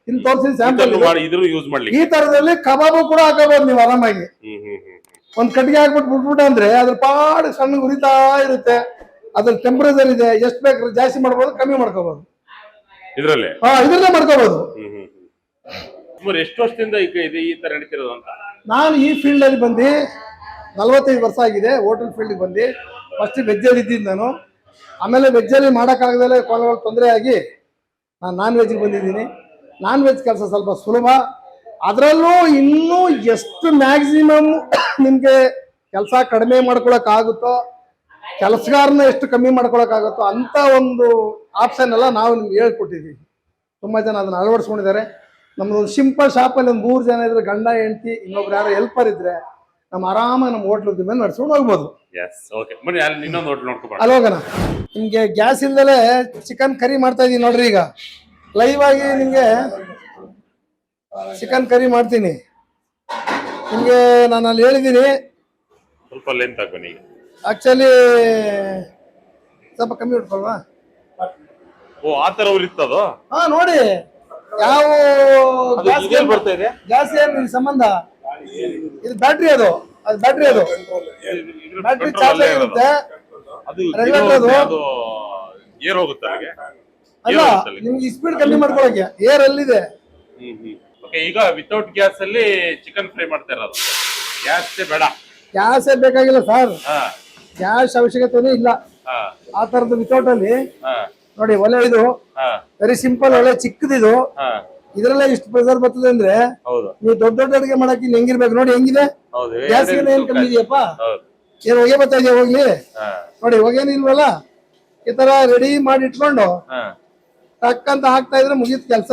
ಇಲ್ಲಿ ತೋರಿಸಿ ಸ್ಯಾಂಪಲ್ ಇದ್ರ ಯೂಸ್ ಮಾಡ್ಲಿ. ಈ ತರದಲ್ಲಿ ಕಬಾಬು ಕೂಡ ಹಾಕಬಹುದು ನೀವು ಆರಾಮಾಗಿ. ಒಂದ್ ಕಟ್ಟಿಗೆ ಹಾಕ್ಬಿಟ್ಟು ಬಿಟ್ಬಿಟ್ಟು ಅಂದ್ರೆ ಅದ್ರ ಪಾಡು ಸಣ್ಣ ಉರಿತಾ ಇರುತ್ತೆ. ಅದ್ರ ಟೆಂಪರೇಚರ್ ಇದೆ, ಎಷ್ಟು ಬೇಕು ಜಾಸ್ತಿ ಮಾಡ್ಬೋದು, ಕಮ್ಮಿ ಮಾಡ್ಕೋಬಹುದು ಇದ್ರಲ್ಲೇ. ಇದ್ರಲ್ಲೇ ಮಾಡ್ಕೋಬಹುದು. ಸುಮಾರು ಎಷ್ಟು ವರ್ಷದಿಂದ ಈಗ ಇದೆ ಈ ತರ ನಡೀತಿರೋದು ಅಂತ? ನಾನು ಈ ಫೀಲ್ಡ್ ಅಲ್ಲಿ ಬಂದು 45 ವರ್ಷ ಆಗಿದೆ. ಹೋಟೆಲ್ ಫೀಲ್ಡ್ ಬಂದು ಫಸ್ಟ್ ವೆಜ್ ಅಲ್ಲಿ ಇದ್ದಿದ್ದು ನಾನು. ಆಮೇಲೆ ವೆಜ್ ಅಲ್ಲಿ ಮಾಡಕ್ಕಾಗದಲ್ಲೇ ಕೊನೆಗಳು ತೊಂದರೆ ಆಗಿ ನಾನು ನಾನ್ ವೆಜ್ಗೆ ಬಂದಿದ್ದೀನಿ. ನಾನ್ ವೆಜ್ ಕೆಲಸ ಸ್ವಲ್ಪ ಸುಲಭ. ಅದರಲ್ಲೂ ಇನ್ನೂ ಎಷ್ಟು ಮ್ಯಾಕ್ಸಿಮಮ್ ನಿಮ್ಗೆ ಕೆಲಸ ಕಡಿಮೆ ಮಾಡ್ಕೊಳಕ್ ಆಗುತ್ತೋ, ಕೆಲಸಗಾರನ ಎಷ್ಟು ಕಮ್ಮಿ ಮಾಡ್ಕೊಳಕ್ ಆಗುತ್ತೋ ಅಂತ ಒಂದು ಆಪ್ಷನ್ ಎಲ್ಲ ನಾವು ನಿಮ್ಗೆ ಹೇಳ್ಕೊಟ್ಟಿದ್ದೀವಿ. ತುಂಬಾ ಜನ ಅದನ್ನ ಅಳವಡಿಸ್ಕೊಂಡಿದ್ದಾರೆ. ನಮ್ದು ಒಂದು ಸಿಂಪಲ್ ಶಾಪಲ್ಲಿ ಒಂದು 3 ಜನ ಇದ್ರೆ, ಗಂಡ ಹೆಂಡತಿ, ಇನ್ನೊಬ್ರು ಯಾರೋ ಹೆಲ್ಪರ್ ಇದ್ರೆ ನಮ್ಮ ಆರಾಮಾಗಿ ನಮ್ಮ ಹೋಟ್ಲ್ ಮೇಲೆ ನಡ್ಸ್ಕೊಂಡು ಹೋಗ್ಬೋದು. ಅಲ್ಲಿ ಹೋಗೋಣ. ನಿಮ್ಗೆ ಗ್ಯಾಸ್ ಇಲ್ದಲೆ ಚಿಕನ್ ಕರಿ ಮಾಡ್ತಾ ಇದೀನಿ ನೋಡ್ರಿ. ಈಗ ಲೈವ್ ಆಗಿ ನಿಮ್ಗೆ ಚಿಕನ್ ಕರಿ ಮಾಡ್ತೀನಿ. ನಿಮ್ಗೆ ನಾನು ಅಲ್ಲಿ ಹೇಳಿದ್ದೀನಿ. ಸ್ವಲ್ಪ ಲೆಂತ್ ಹಾಕೋಣ. ಆಕ್ಚುಲಿ ಸ್ವಲ್ಪ ಕಮ್ಮಿ ಇಟ್ಕೊಳ್ವಾ? ಆತರ ಉರಿತದ? ನೋಡಿ ಯಾವ ಬರ್ತಾ ಇದೆ ಗ್ಯಾಸ್ ಏನ್ ಸಂಬಂಧ. ಇದು ಬ್ಯಾಟ್ರಿ, ಅದು ಬ್ಯಾಟ್ರಿ ಚಾರ್ಜ್ ಆಗಿರುತ್ತೆ. ಏರ್ ಹೋಗುತ್ತೆ ಅಲ್ಲ, ನಿಮ್ಗೆ ಸ್ಪೀಡ್ ಕಮ್ಮಿ ಮಾಡ್ಕೊಳಕ್ಕೆ ಏರ್ ಅಲ್ಲಿದೆ. ಈಗ ವಿತೌಟ್ ಗ್ಯಾಸ್ ಅಲ್ಲಿ ಚಿಕನ್ ಫ್ರೈ ಮಾಡ್ತಾ ಇರೋದು. ಗ್ಯಾಸ್ ಬೇಡ, ಗ್ಯಾಸ್ ಬೇಕಾಗಿಲ್ಲ ಸರ್. ಗ್ಯಾಸ್ ಅವಶ್ಯಕತೆನೇ ಇಲ್ಲ. ಆ ತರದ್ದು ವಿತೌಟ್ ಅಲ್ಲಿ ನೋಡಿ ಒಲೆ. ಇದು ವೆರಿ ಸಿಂಪಲ್ ಒಲೆ, ಚಿಕ್ಕದಿದು. ಇದ್ರಲ್ಲೇ ಇಷ್ಟು ಪ್ರೆಸರ್ ಬರ್ತದೆ ಅಂದ್ರೆ ನೀವು ದೊಡ್ಡ ದೊಡ್ಡ ಅಡಿಗೆ ಮಾಡಕ್ಕೆ ಹೆಂಗಿರ್ಬೇಕು ನೋಡಿ. ಹೆಂಗಿದೆ ಗ್ಯಾಸ್ ಏನ್ ಕಮ್ಮಿ ಇದೆಯಪ್ಪ? ಏನ್ ಹೊಗೆ ಬರ್ತಾ ಇದೆಯಾ? ಹೋಗ್ಲಿ ನೋಡಿ, ಹೊಗೆನು ಇಲ್ವಲ್ಲ. ಈ ತರ ರೆಡಿ ಮಾಡಿ ಇಟ್ಕೊಂಡು ಟಕ್ ಅಂತ ಹಾಕ್ತಾ ಇದ್ರೆ ಮುಗೀತ್ ಕೆಲಸ.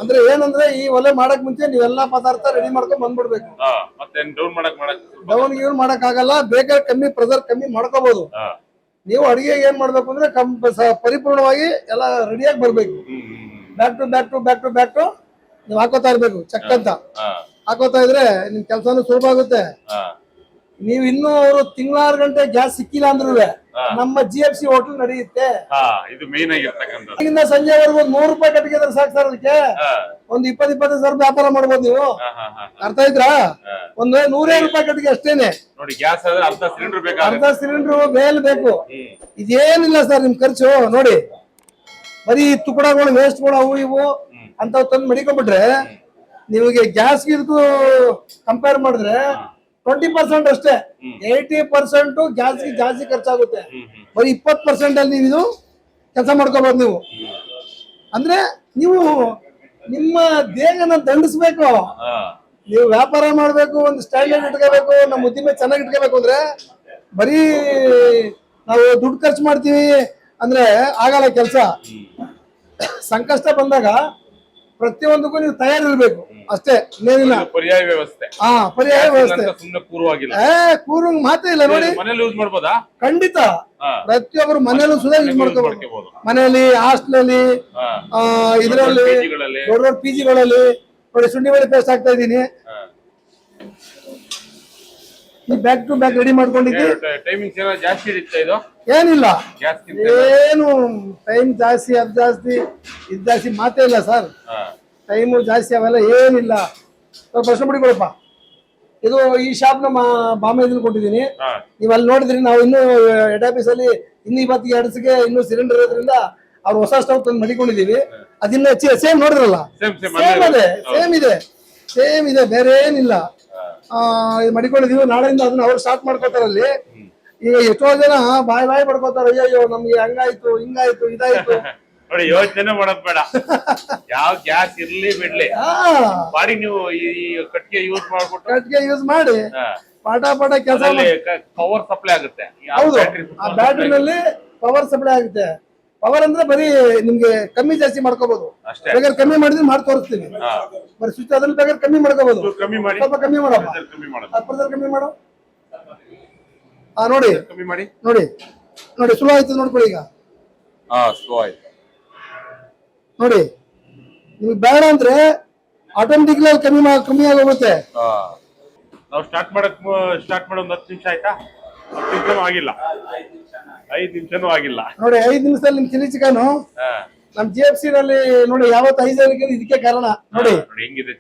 ಅಂದ್ರೆ ಏನಂದ್ರೆ ಈ ಒಲೆ ಮಾಡಕ್ ಮುಂಚೆ ನೀವೆಲ್ಲಾ ಪದಾರ್ಥ ರೆಡಿ ಮಾಡ್ಕೊಂಡ್ ಬಂದ್ಬಿಡ್ಬೇಕು. ಡೌನ್ ಗೀನ್ ಮಾಡಕ್ ಆಗಲ್ಲ. ಬೇಕಾದ್ರೆ ಕಮ್ಮಿ ಪ್ರೆಸರ್ ಕಮ್ಮಿ ಮಾಡ್ಕೋಬಹುದು. ನೀವು ಅಡಿಗೆ ಏನ್ ಮಾಡ್ಬೇಕು ಅಂದ್ರೆ ಪರಿಪೂರ್ಣವಾಗಿ ಎಲ್ಲ ರೆಡಿಯಾಗಿ ಬರ್ಬೇಕು. Back to back to back to back to ನೀವು ಹಾಕೋತಾ ಇರ್ಬೇಕು. ಚೆಕ್ ಅಂತ ಹಾಕೋತಾ ಇದ್ರೆ ನಿಮ್ ಕೆಲ್ಸನೂ ಸುಲಭ ಆಗುತ್ತೆ. ನೀವು ಇನ್ನೂ ಅವರು 6 ಗಂಟೆ ಗ್ಯಾಸ್ ಸಿಕ್ಕಿಲ್ಲ ಅಂದ್ರೂ ನಮ್ಮ GFC ಹೋಟೆಲ್ ನಡೆಯುತ್ತೆ. ಸಂಜೆವರೆಗೂ 100 ರೂಪಾಯಿ ಕಟ್ಟಿಗೆ ಸಾಕು ಸರ್. ಅದಕ್ಕೆ ಒಂದು 20-25 ಸಾವಿರ ವ್ಯಾಪಾರ ಮಾಡ್ಬೋದು ನೀವು. ಅರ್ಥ ಆಯ್ತಾ? ಒಂದು 100 ರೂಪಾಯಿ ಕಟ್ಟಿಗೆ ಅಷ್ಟೇನೆ. ಅರ್ಧ ಸಿಲಿಂಡರ್ ಮೇಲ್ ಬೇಕು. ಇದೇನಿಲ್ಲ ಸರ್ ನಿಮ್ ಖರ್ಚು ನೋಡಿ. ಬರೀ ತುಕಡಗಳು ವೇಸ್ಟ್ಗಳು ಅವು ಇವು ಅಂತ ತಂದು ಮಡಿಕೊಂಡ್ಬಿಟ್ರೆ ನಿಮಗೆ ಗ್ಯಾಸ್ ಇದಕ್ಕೂ ಕಂಪೇರ್ ಮಾಡಿದ್ರೆ 20% ಅಷ್ಟೇ. 80% ಗ್ಯಾಸ್ಗೆ ಜಾಸ್ತಿ ಖರ್ಚಾಗುತ್ತೆ. ಬರೀ 20% ಅಲ್ಲಿ ನೀವು ಇದು ಕೆಲಸ ಮಾಡ್ಕೋಬಹುದು. ನೀವು ಅಂದ್ರೆ ನೀವು ನಿಮ್ಮ ದೇಹನ ದಂಡಿಸ್ಬೇಕು. ನೀವು ವ್ಯಾಪಾರ ಮಾಡ್ಬೇಕು, ಒಂದು ಸ್ಟ್ಯಾಂಡರ್ಡ್ ಇಟ್ಕೋಬೇಕು, ನಮ್ಮ ಉದ್ದಿಮೆ ಚೆನ್ನಾಗಿ ಇಟ್ಕೋಬೇಕು ಅಂದ್ರೆ ಬರೀ ನಾವು ದುಡ್ಡು ಖರ್ಚು ಮಾಡ್ತೀವಿ ಅಂದ್ರೆ ಆಗಲ್ಲ ಕೆಲಸ. ಸಂಕಷ್ಟ ಬಂದಾಗ ಪ್ರತಿಯೊಂದಕ್ಕೂ ನೀವು ತಯಾರಿರ್ಬೇಕು ಅಷ್ಟೇ, ಇನ್ನೇನಿಲ್ಲ. ಪರ್ಯಾಯ ವ್ಯವಸ್ಥೆ. ಪರ್ಯಾಯ ವ್ಯವಸ್ಥೆ ಕೂರಂಗ್ ಮಾತೇ ಇಲ್ಲ ನೋಡಿ. ಖಂಡಿತ ಪ್ರತಿಯೊಬ್ಬರು ಮನೇಲೂ ಸುಧಾ ಯೂಸ್ ಮಾಡ್ಕೋಬಹುದು. ಮನೆಯಲ್ಲಿ, ಹಾಸ್ಟೆಲ್, ಇದರಲ್ಲಿ, ದೊಡ್ಡ ದೊಡ್ಡ PGಗಳಲ್ಲಿ ನೋಡಿ. ಶುಂಠಿ ಬೆಳ್ಳುಳ್ಳಿ ಪೇಸ್ಟ್ ಹಾಕ್ತಾ ಇದೀನಿ. ಈ ಬ್ಯಾಕ್ ಟು ಬ್ಯಾಕ್ ರೆಡಿ ಮಾಡ್ಕೊಂಡಿದ್ದೆ. ಟೈಮಿಂಗ್ಸ್ ಏನೋ ಜಾಸ್ತಿ ಹಿಡಿತಾ ಇದು ಏನಿಲ್ಲ, ಗ್ಯಾಸ್ ಏನು ಟೈಮ್ ಜಾಸ್ತಿ ಅದು ಜಾಸ್ತಿ ಇದು ಜಾಸ್ತಿ ಮಾತೇ ಇಲ್ಲ ಸರ್. ಟೈಮು ಜಾಸ್ತಿ ಅವೆಲ್ಲ ಏನಿಲ್ಲ. ಸ್ವಲ್ಪ ಪ್ರಶ್ನೆ ಬಿಡಿಕೊಡಪ್ಪ. ಇದು ಈ ಶಾಪ್ ನಮ್ಮ ಬಾಂಬೆ ಕೊಟ್ಟಿದ್ದೀನಿ. ನೀವು ಅಲ್ಲಿ ನೋಡಿದ್ರಿ, ನಾವು ಇನ್ನೂ ಹೆಡ್ ಆಫೀಸ್ ಅಲ್ಲಿ ಇನ್ನು ಇವತ್ತಿಗೆ ಎರಡ್ಸಿಗೆ ಇನ್ನೂ ಸಿಲಿಂಡರ್ ಇರೋದ್ರಿಂದ ಅವ್ರು ಹೊಸ ಸ್ಟವ್ ತಂದು ಮಡಿಕೊಂಡಿದೀವಿ. ಅದಿನ್ನ ಸೇಮ್ ನೋಡಿದ್ರಲ್ಲ, ಸೇಮ್ ಇದೆ, ಬೇರೆ ಏನಿಲ್ಲ. ಮಡಿಕೊಂಡಿದೀವಿ. ನಾಳೆಯಿಂದ ಅದನ್ನ ಅವ್ರು ಸ್ಟಾರ್ಟ್ ಮಾಡ್ಕೋತಾರಲ್ಲಿ. ಈಗ ಎಷ್ಟೋ ಜನ ಬಾಯ್ ಪಡ್ಕೋತಾರ, ಅಯ್ಯೋ ನಮ್ಗೆ ಹಂಗಾಯ್ತು ಹಿಂಗಾಯ್ತು ಇದಾಯ್ತು. ನೋಡಿ, ಯೋಚನೆ ಮಾಡೋದ್ ಬೇಡ. ಯಾವ ಗ್ಯಾಸ್ ಇರ್ಲಿ ಬಿಡ್ಲಿ, ಬಾರಿ ನೀವು ಈ ಕಟ್ಟಿಗೆ ಯೂಸ್ ಮಾಡಿ ಪಾಠ ಕೆಲಸ. ಪವರ್ ಸಪ್ಲೈ ಆಗುತ್ತೆ. ಹೌದು, ಆ ಬ್ಯಾಟ್ರಿನಲ್ಲಿ ಪವರ್ ಸಪ್ಲೈ ಆಗುತ್ತೆ. ಪವರ್ ಅಂದ್ರೆ ಬರೀ ನಿಮ್ಗೆ ಕಮ್ಮಿ ಜಾಸ್ತಿ ಮಾಡ್ಕೋಬಹುದು. ಬೇಕಾದ್ರೆ ಕಮ್ಮಿ ಮಾಡಿದ್ರೆ ಮಾಡಿ ತೋರಿಸ್ತೀವಿ. ಬರೀ ಸ್ವಿಚ್ ಅದ್ರಲ್ಲಿ ಬೇಕಾದ್ರೆ ಕಮ್ಮಿ ಮಾಡ್ಕೋಬಹುದು. ಸ್ವಲ್ಪ ಕಮ್ಮಿ ಮಾಡಪ್ಪ, ಕಮ್ಮಿ ಮಾಡು. ನೋಡಿ ನೋಡಿ ನೋಡಿ, ಸ್ಲೋ ಆಯ್ತು ನೋಡ್ಕೊಳ್ಳಿ. ಈಗ ಸ್ಲೋ ಆಯ್ತು ನೋಡಿ. ನಿಮ್ಗೆ ಬೇಡ ಅಂದ್ರೆ ಆಟೋಮೆಟಿಕ್ಲಿ ಕಮ್ಮಿ ಆಗೋಗುತ್ತೆ. ನಾವು ಸ್ಟಾರ್ಟ್ ಮಾಡೋ 10 ನಿಮಿಷ ಆಯ್ತಾ? 10 ನಿಮಿಷನೂ ಆಗಿಲ್ಲ, 5 ನಿಮಿಷನೂ ಆಗಿಲ್ಲ ನೋಡಿ. 5 ನಿಮಿಷದಲ್ಲಿ ನಿಮ್ ಚಿಲ್ಲಿ ಚಿಕನ್ ನಮ್ GFC ನಲ್ಲಿ ನೋಡಿ. ಯಾವತ್ತು 5 ಇದಕ್ಕೆ ಕಾರಣ ನೋಡಿ. ಹೆಂಗಿದೆ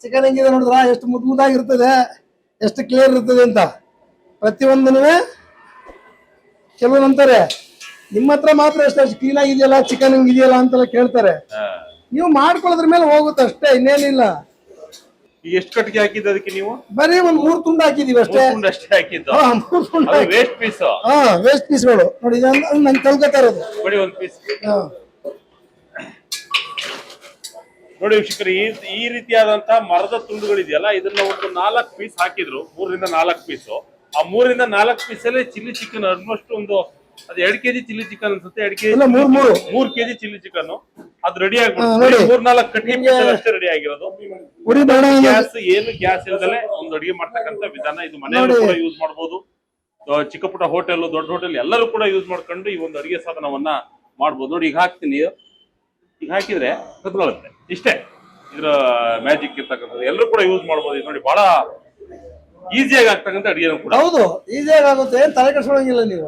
ಚಿಕನ್ ಹೆಂಗಿದೆ ನೋಡಿದ್ರ, ಎಷ್ಟು ಮುದ್ದಾಗಿರ್ತದೆ, ಎಷ್ಟು ಕ್ಲಿಯರ್ ಇರ್ತದೆ ಅಂತ. ಪ್ರತಿಯೊಂದೂ ಕೆಲವೊಂದು ಅಂತಾರೆ, ನಿಮ್ಮ ಹತ್ರ ಮಾತ್ರ ಎಷ್ಟು ಕ್ಲೀನ್ ಆಗಿದೆಯಲ್ಲ, ಚಿಕನ್ ಹಿಂಗಿದೆಯಲ್ಲ ಅಂತೆಲ್ಲ ಕೇಳ್ತಾರೆ. ನೀವು ಮಾಡ್ಕೊಳ್ಳೋದ್ರ ಮೇಲೆ ಹೋಗುತ್ತೆ ಅಷ್ಟೇ, ಇನ್ನೇನಿಲ್ಲ. ಎಷ್ಟು ಕಟ್ಟಿಗೆ ಹಾಕಿದ್ದು ಅದಕ್ಕೆ ನೀವು? ಬರೀ ಒಂದ್ 3 ತುಂಡು ಹಾಕಿದೀವಿ ಅಷ್ಟೇ. ಹಾಕಿದ್ದು ವೇಸ್ಟ್ ಪೀಸ್. ವೇಸ್ಟ್ ಪೀಸ್ಗಳು ನೋಡಿ. ನಂಗೆ ಕಲ್ಕತ್ತಾ ಇರೋದು ಒಂದು ಪೀಸ್ ನೋಡಿ ವೀಕ್ಷಕರು. ಈ ರೀತಿಯಾದಂತಹ ಮರದ ತುಂಡುಗಳಿದೆಯಲ್ಲ, ಇದನ್ನ ಒಂದು 4 ಪೀಸ್ ಹಾಕಿದ್ರು. 3 ರಿಂದ 4 ಪೀಸ್. ಆ 3 ರಿಂದ 4 ಪೀಸಲ್ಲಿ ಚಿಲ್ಲಿ ಚಿಕನ್ ಆಲ್ಮೋಸ್ಟ್ ಒಂದು ಅದು 2 ಕೆಜಿ ಚಿಲ್ಲಿ ಚಿಕನ್ ಅನ್ಸುತ್ತೆ. 2 ಕೆಜಿ 3 ಕೆಜಿ ಚಿಲ್ಲಿ ಚಿಕನ್ ಅದು ರೆಡಿ ಆಗ್ಬಿಡುತ್ತೆ. 3-4 ಕಟ್ಟಿಗೆ ಅಷ್ಟೇ ರೆಡಿ ಆಗಿರೋದು. ಗ್ಯಾಸ್ ಇಲ್ದಲೆ ಒಂದು ಅಡಿಗೆ ಮಾಡ್ತಕ್ಕಂಥ ವಿಧಾನ ಇದು. ಮನೆಯಲ್ಲೂ ಕೂಡ ಯೂಸ್ ಮಾಡಬಹುದು. ಚಿಕ್ಕ ಪುಟ್ಟ ಹೋಟೆಲ್, ದೊಡ್ಡ ಹೋಟೆಲ್ ಎಲ್ಲರೂ ಕೂಡ ಯೂಸ್ ಮಾಡ್ಕೊಂಡು ಈ ಒಂದು ಅಡಿಗೆ ಸಾಧನವನ್ನ ಮಾಡ್ಬೋದು. ನೋಡಿ, ಈಗ ಹಾಕ್ತೀನಿ. ಈಗ ಹಾಕಿದ್ರೆ ಕತ್ಕೊಳ್ಳುತ್ತೆ. ಇಷ್ಟೇ ಇದ್ರ ಮ್ಯಾಜಿಕ್ ಇರ್ತಕ್ಕಂಥದ್ದು. ಎಲ್ಲರೂ ಕೂಡ ಯೂಸ್ ಮಾಡ್ಬೋದು. ನೋಡಿ, ಬಹಳ ಈಸಿಯಾಗಿ ಆಗ್ತಕ್ಕಂಥ ಅಡಿಗೆ ಕೂಡ. ಹೌದು, ಈಸಿಯಾಗಿ ಆಗುತ್ತೆ, ತಲೆ ಕೆಡಿಸ್ಕೊಳ್ಳಂಗಿಲ್ಲ ನೀವು.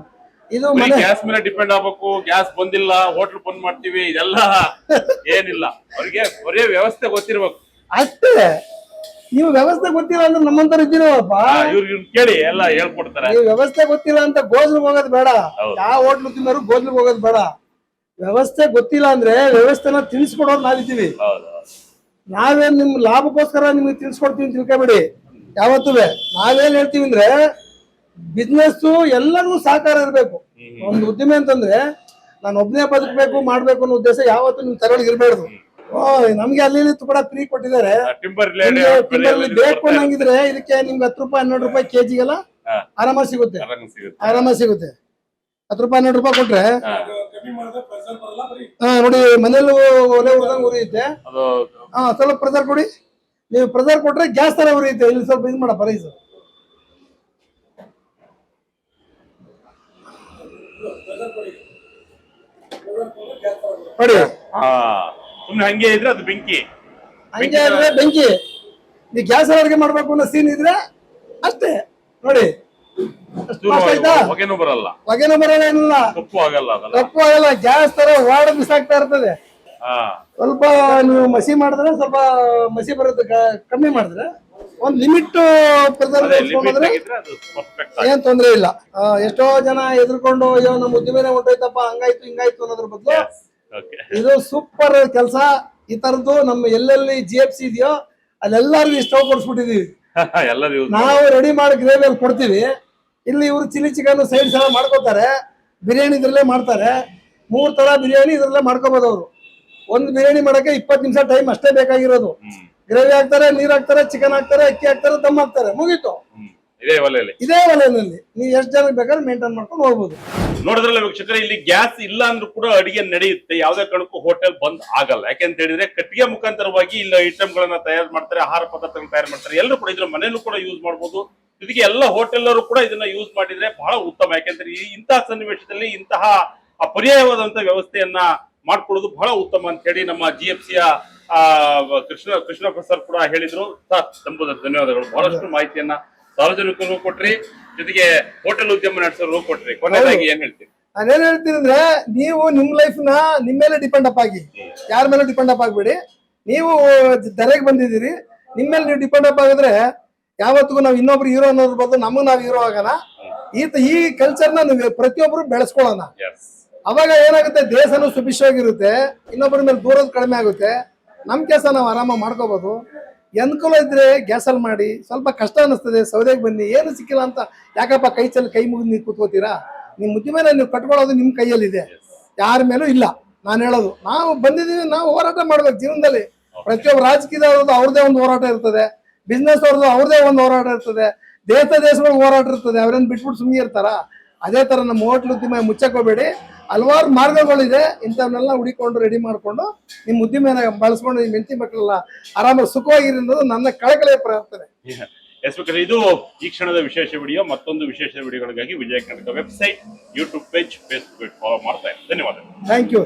ಇದು ಗ್ಯಾಸ್ ಮೇಲೆ ಡಿಪೆಂಡ್ ಆಗ್ಬೇಕು. ಗ್ಯಾಸ್ ಬಂದಿಲ್ಲ, ಹೋಟ್ಲ್ ಬಂದ್ ಮಾಡ್ತೀವಿ, ಇದೆಲ್ಲ ಏನಿಲ್ಲ. ಅವ್ರಿಗೆ ಬರೀ ವ್ಯವಸ್ಥೆ ಗೊತ್ತಿರ್ಬೇಕು ಅಷ್ಟೇ. ನೀವು ವ್ಯವಸ್ಥೆ ಗೊತ್ತಿಲ್ಲ ಅಂದ್ರೆ ನಮ್ಮಂತರ ಇದ್ದೀರಪ್ಪ, ಇವ್ರಿಗೆ ಕೇಳಿ ಎಲ್ಲ ಹೇಳ್ಕೊಡ್ತಾರೆ. ನೀವು ವ್ಯವಸ್ಥೆ ಗೊತ್ತಿಲ್ಲ ಅಂತ ಗೋಜ್ಲಿಗೆ ಹೋಗೋದು ಬೇಡ. ಯಾವ ಹೋಟ್ಲು ತಿನ್ನೋರು ಗೋಜ್ಲಿಗೆ ಹೋಗೋದು ಬೇಡ. ವ್ಯವಸ್ಥೆ ಗೊತ್ತಿಲ್ಲ ಅಂದ್ರೆ ವ್ಯವಸ್ಥೆನ ತಿಳಿಸ್ಕೊಡೋದು ನಾವಿದ್ದೀವಿ. ನಾವೇನ್ ನಿಮ್ ಲಾಭಕ್ಕೋಸ್ಕರ ನಿಮ್ಗೆ ತಿಳಿಸ್ಕೊಡ್ತೀವಿ ತಿಳ್ಕೊಬೇಡಿ. ಯಾವತ್ತೂ ನಾವೇನ್ ಹೇಳ್ತೀವಿ ಅಂದ್ರೆ, ಬಿಸ್ನೆಸ್ ಎಲ್ಲರಿಗೂ ಸಹಕಾರ ಇರ್ಬೇಕು. ಒಂದು ಉದ್ಯಮ ಅಂತಂದ್ರೆ ನಾನು ಒಬ್ಬನೇ ಬದುಕಬೇಕು ಮಾಡ್ಬೇಕು ಅನ್ನೋ ಉದ್ದೇಶ ಯಾವತ್ತೂ ನಿಮ್ ತರೊಳಗೆ ಇರ್ಬಾರ್ದು. ನಮ್ಗೆ ಅಲ್ಲಿ ಕೂಡ ಫ್ರೀ ಕೊಟ್ಟಿದ್ದಾರೆ. ಟಿಂಬರ್ ಬೇಕು ಅನ್ನಂಗಿದ್ರೆ ಇದಕ್ಕೆ ನಿಮ್ಗೆ 10 ರೂಪಾಯಿ 12 ರೂಪಾಯಿ ಕೆಜಿಗೆಲ್ಲ ಆರಾಮಾಗಿ ಸಿಗುತ್ತೆ. 10 ರೂಪಾಯಿ 12 ರೂಪಾಯಿ ಕೊಟ್ರೆ ನೋಡಿ, ಮನೇಲಿ ಒಲೆ ಉರಿದಂಗ್ ಉರಿಯುತ್ತೆ. ಸ್ವಲ್ಪ ಪ್ರೆಸರ್ ಕೊಡಿ. ನೀವು ಪ್ರೆಸರ್ ಕೊಟ್ರೆ ಗ್ಯಾಸ್ ತರ ಉರಿಯುತ್ತೆ. ಇಲ್ಲಿ ಸ್ವಲ್ಪ ಇದು ಮಾಡಪ್ಪ ರೈಸ್. ನೋಡಿ, ಸುಮ್ನೆ ಹಂಗೆ ಇದ್ರೆ ಅದು ಬೆಂಕಿ. ಹಂಗೆ ಇದ್ರೆ ಬೆಂಕಿ. ನೀವು ಗ್ಯಾಸ್ ಅಡುಗೆ ಮಾಡ್ಬೇಕು ಅನ್ನೋ ಸೀನ್ ಇದ್ರೆ ಅಷ್ಟೇ. ನೋಡಿ, ಹೊಗೆನೂ ಬರಲ್ಲ, ಏನಿಲ್ಲ, ಕಪ್ಪು ಆಗಲ್ಲ. ಗ್ಯಾಸ್ ತರ ವಾಡ ಬಿಸಾಕ್ತಾ ಇರ್ತದೆ. ಸ್ವಲ್ಪ ನೀವು ಮಸಿ ಮಾಡಿದ್ರೆ ಸ್ವಲ್ಪ ಮಸಿ ಬರುತ್ತೆ. ಕಮ್ಮಿ ಮಾಡಿದ್ರೆ ಒಂದ್ ಲಿಮಿಟ್ ಏನ್ ತೊಂದ್ರೆ ಇಲ್ಲ. ಎಷ್ಟೋ ಜನ ಎದ್ರಕೊಂಡು ಅಯ್ಯೋ ನಮ್ಮ ಉದ್ಯಮನೇ ಹೊಂಟೋಯ್ತಪ್ಪ, ಹಂಗಾಯ್ತು ಹಿಂಗಾಯ್ತು ಅನ್ನೋದ್ರ ಬದಲು ಇದು ಸೂಪರ್ ಕೆಲಸ. ಈ ತರದ್ದು ನಮ್ಮ ಎಲ್ಲೆಲ್ಲಿ GFC ಇದೆಯೋ ಅಲ್ಲೆಲ್ಲರಿಗೂ ಸ್ಟವ್ ಕೊಡ್ಸ್ಬಿಟ್ಟಿದೀವಿ. ನಾವು ರೆಡಿ ಮಾಡಿ ಗ್ರೇವಿಯಲ್ಲಿ ಕೊಡ್ತೀವಿ. ಇಲ್ಲಿ ಇವರು ಚಿಲ್ಲಿ ಚಿಕನ್ ಸೈಡ್ಸ್ ಎಲ್ಲ ಮಾಡ್ಕೋತಾರೆ. ಬಿರಿಯಾನಿ ಇದ್ರಲ್ಲೇ ಮಾಡ್ತಾರೆ. 3 ತರ ಬಿರಿಯಾನಿ ಇದ್ರಲ್ಲೇ ಮಾಡ್ಕೋಬಹುದು ಅವರು. ಒಂದು ಬಿರಿಯಾನಿ ಮಾಡಕ್ಕೆ 20 ನಿಮಿಷ ಟೈಮ್ ಅಷ್ಟೇ ಬೇಕಾಗಿರೋದು. ಗ್ರೇವಿ ಹಾಕ್ತಾರೆ, ನೀರ್ ಹಾಕ್ತಾರೆ, ಚಿಕನ್ ಹಾಕ್ತಾರೆ, ಅಕ್ಕಿ ಹಾಕ್ತಾರೆ, ದಮ್ ಹಾಕ್ತಾರೆ, ಮುಗೀತು. ಇದೇ ಒಲೆಯಲ್ಲಿ ನೀವು ಎಷ್ಟು ಜನಕ್ಕೆ ಬೇಕಾದ್ರೆ ಮೇಂಟೈನ್ ಮಾಡ್ಕೊಂಡು ಹೋಗ್ಬೋದು. ನೋಡಿದ್ರಲ್ಲ ವೀಕ್ಷಕರೇ, ಇಲ್ಲಿ ಗ್ಯಾಸ್ ಇಲ್ಲ ಅಂದ್ರೂ ಕೂಡ ಅಡಿಗೆ ನಡೆಯುತ್ತೆ. ಯಾವುದೇ ಕಾರಣಕ್ಕೂ ಹೋಟೆಲ್ ಬಂದ್ ಆಗಲ್ಲ. ಯಾಕೆಂತ ಹೇಳಿದ್ರೆ ಕಟ್ಟಿಗೆ ಮುಖಾಂತರವಾಗಿ ಇಲ್ಲ ಐಟಮ್ ಗಳನ್ನ ತಯಾರು ಮಾಡ್ತಾರೆ, ಆಹಾರ ಪದಾರ್ಥಗಳನ್ನ ತಯಾರು ಮಾಡ್ತಾರೆ. ಎಲ್ಲರೂ ಕೂಡ ಇದ್ರ ಮನೆಯಲ್ಲೂ ಕೂಡ ಯೂಸ್ ಮಾಡ್ಬೋದು. ಇದಕ್ಕೆ ಎಲ್ಲ ಹೋಟೆಲ್ಲರೂ ಕೂಡ ಇದನ್ನ ಯೂಸ್ ಮಾಡಿದ್ರೆ ಬಹಳ ಉತ್ತಮ. ಯಾಕೆಂದ್ರೆ ಇಂತಹ ಸನ್ನಿವೇಶದಲ್ಲಿ ಇಂತಹ ಪರ್ಯಾಯವಾದಂತಹ ವ್ಯವಸ್ಥೆಯನ್ನ ಮಾಡ್ಕೊಳ್ಳೋದು ಬಹಳ ಉತ್ತಮ ಅಂತ ಹೇಳಿ ನಮ್ಮ GFCಯ ಕೃಷ್ಣಪ್ಪ ಸರ್ ಕೂಡ ಹೇಳಿದ್ರು. ಸರ್ ತಮ್ಮ ಧನ್ಯವಾದಗಳು. ಬಹಳಷ್ಟು ಮಾಹಿತಿಯನ್ನ ಸಾರ್ವಜನಿಕರಿಗೂ ಕೊಟ್ರಿ, ಜೊತೆಗೆ ಹೋಟೆಲ್ ಉದ್ಯಮ ನಡೆಸೋರು ಕೊಟ್ರಿ. ಕೊನೆಯದಾಗಿ ಏನ್ ಹೇಳ್ತೀರಿ? ಅದೇನ್ ಹೇಳ್ತೀನಿ ಅಂದ್ರೆ, ನೀವು ನಿಮ್ ಲೈಫ್ ನ ನಿಮ್ ಮೇಲೆ ಡಿಪೆಂಡ್ ಅಪ್ ಆಗಿ, ಯಾರ ಮೇಲೆ ಡಿಪೆಂಡ್ ಅಪ್ ಆಗ್ಬೇಡಿ. ನೀವು ಧರೆಗೆ ಬಂದಿದ್ದೀರಿ, ನಿಮ್ ಮೇಲೆ ನೀವು ಡಿಪೆಂಡ್ ಅಪ್ ಆಗಿದ್ರೆ ಯಾವತ್ತಿಗೂ ನಾವು ಇನ್ನೊಬ್ರು ಹೀರೋ ಅನ್ನೋದ್ರ ಬದಲು ನಮಗ್ ನಾವು ಹೀರೋ ಆಗೋಣ. ಈ ಕಲ್ಚರ್ನ ನೀವು ಪ್ರತಿಯೊಬ್ರು ಬೆಳೆಸ್ಕೊಳ್ಳೋಣ. ಅವಾಗ ಏನಾಗುತ್ತೆ, ದೇಶನೂ ಸುಭಿಕ್ಷವಾಗಿರುತ್ತೆ, ಇನ್ನೊಬ್ಬರ ಮೇಲೆ ದೂರದ ಕಡಿಮೆ ಆಗುತ್ತೆ, ನಮ್ ಕೆಲಸ ನಾವು ಆರಾಮಾಗಿ ಮಾಡ್ಕೋಬಹುದು. ಅನುಕೂಲ ಇದ್ರೆ ಗ್ಯಾಸಲ್ಲಿ ಮಾಡಿ. ಸ್ವಲ್ಪ ಕಷ್ಟ ಅನಿಸ್ತದೆ, ಸೌದೆಗೆ ಬನ್ನಿ, ಏನು ಸಿಕ್ಕಿಲ್ಲ ಅಂತ ಯಾಕಪ್ಪ ಕೈ ಮುಗಿದು ನೀವು ಕೂತ್ಕೋತೀರಾ? ನಿಮ್ ಮುದ್ದೆ ಮೇಲೆ ನೀವು ಕಟ್ಕೊಳ್ಳೋದು ನಿಮ್ ಕೈಯಲ್ಲಿದೆ, ಯಾರ ಮೇಲೂ ಇಲ್ಲ. ನಾನು ಹೇಳೋದು, ನಾವು ಬಂದಿದ್ದೀವಿ, ನಾವು ಹೋರಾಟ ಮಾಡ್ಬೇಕು ಜೀವನದಲ್ಲಿ. ಪ್ರತಿಯೊಬ್ಬರು ರಾಜಕೀಯದವ್ರದ್ದು ಅವ್ರದೇ ಒಂದು ಹೋರಾಟ ಇರ್ತದೆ, ಬಿಸ್ನೆಸ್ ಅವ್ರದ್ದು ಅವ್ರದೇ ಒಂದು ಹೋರಾಟ ಇರ್ತದೆ, ದೇಶಗಳ ಹೋರಾಟ ಇರ್ತದೆ. ಅವ್ರೇನ್ ಬಿಟ್ಬಿಟ್ಟು ಸುಮ್ಮನೆ ಇರ್ತಾರ? ಅದೇ ತರ ನಮ್ಮ ಹೋಟ್ಲು ಉದ್ಯಮ ಮುಚ್ಚಕ್ ಹೋಗ್ಬೇಡಿ. ಹಲವಾರು ಮಾರ್ಗಗಳಿದೆ, ಇಂಥವನ್ನೆಲ್ಲ ಹುಡಿಕೊಂಡು ರೆಡಿ ಮಾಡ್ಕೊಂಡು ನಿಮ್ಮ ಉದ್ದಿಮೆನ ಬಳಸ್ಕೊಂಡು ನಿಮ್ಮ ಹೆಂಡತಿ ಮಕ್ಕಳೆಲ್ಲ ಆರಾಮಾಗಿ ಸುಖವಾಗಿರಿ ಅನ್ನೋದು ನನ್ನ ಕಳಕಳಿಯ ಪ್ರಾರ್ಥನೆ. ಇದು ಈ ಕ್ಷಣದ ವಿಶೇಷ ವಿಡಿಯೋ. ಮತ್ತೊಂದು ವಿಶೇಷ ವಿಡಿಯೋಗಳಿಗಾಗಿ Vijaya Karnataka website, YouTube page, Facebook follow ಮಾಡ್ತಾ ಇದ್ದೀನಿ. ಧನ್ಯವಾದಗಳು. Thank you.